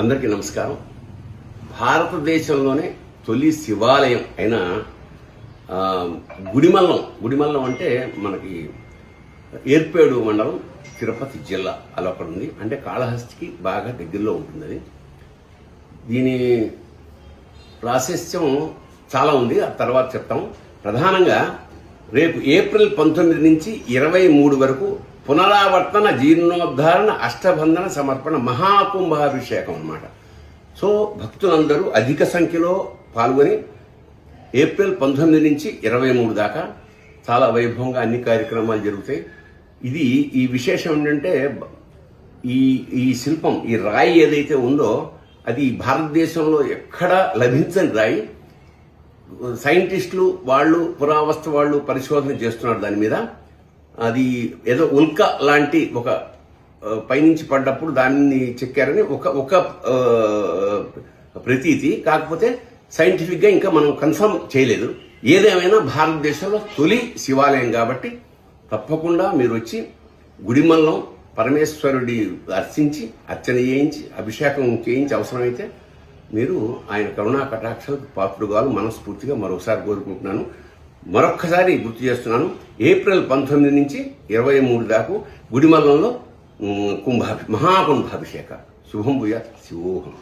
అందరికీ నమస్కారం. భారతదేశంలోనే తొలి శివాలయం అయిన గుడిమల్లం అంటే మనకి ఏర్పేడు మండలం, తిరుపతి జిల్లా అలా అక్కడ ఉంది. అంటే కాళహస్తికి బాగా దగ్గరలో ఉంటుంది అది. దీని ప్రాశస్త్యం చాలా ఉంది, ఆ తర్వాత చెప్తాం. ప్రధానంగా రేపు ఏప్రిల్ 19 నుంచి 23 వరకు పునరావర్తన, జీర్ణోద్ధారణ, అష్టబంధన సమర్పణ మహాకుంభాభిషేకం అన్నమాట. సో భక్తులందరూ అధిక సంఖ్యలో పాల్గొని ఏప్రిల్ 19 నుంచి 23 దాకా చాలా వైభవంగా అన్ని కార్యక్రమాలు జరుగుతాయి. ఈ విశేషం ఏంటంటే ఈ శిల్పం, ఈ రాయి ఏదైతే ఉందో అది భారతదేశంలో ఎక్కడా లభించని రాయి. సైంటిస్టులు వాళ్ళు, పురావస్తు వాళ్ళు పరిశోధన చేస్తున్నారు దాని మీద. అది ఏదో ఉల్క లాంటి ఒక పైనుంచి పడ్డప్పుడు దాన్ని చెక్కారని ఒక ప్రతీతి. కాకపోతే సైంటిఫిక్గా ఇంకా మనం కన్ఫర్మ్ చేయలేదు. ఏదేమైనా భారతదేశంలో తొలి శివాలయం కాబట్టి తప్పకుండా మీరు వచ్చి గుడిమల్లం పరమేశ్వరుడి అర్చించి, అర్చన చేయించి, అభిషేకం చేయించి అవసరమైతే మీరు ఆయన కరుణా కటాక్షాలకు పాత్రుగా మనస్ఫూర్తిగా మరొకసారి కోరుకుంటున్నాను. మరొక్కసారి గుర్తు చేస్తున్నాను, ఏప్రిల్ 19 నుంచి 23 దాకా గుడిమల్లంలో మహాకుంభాభిషేక. శుభం భూయాత్. శివోహం.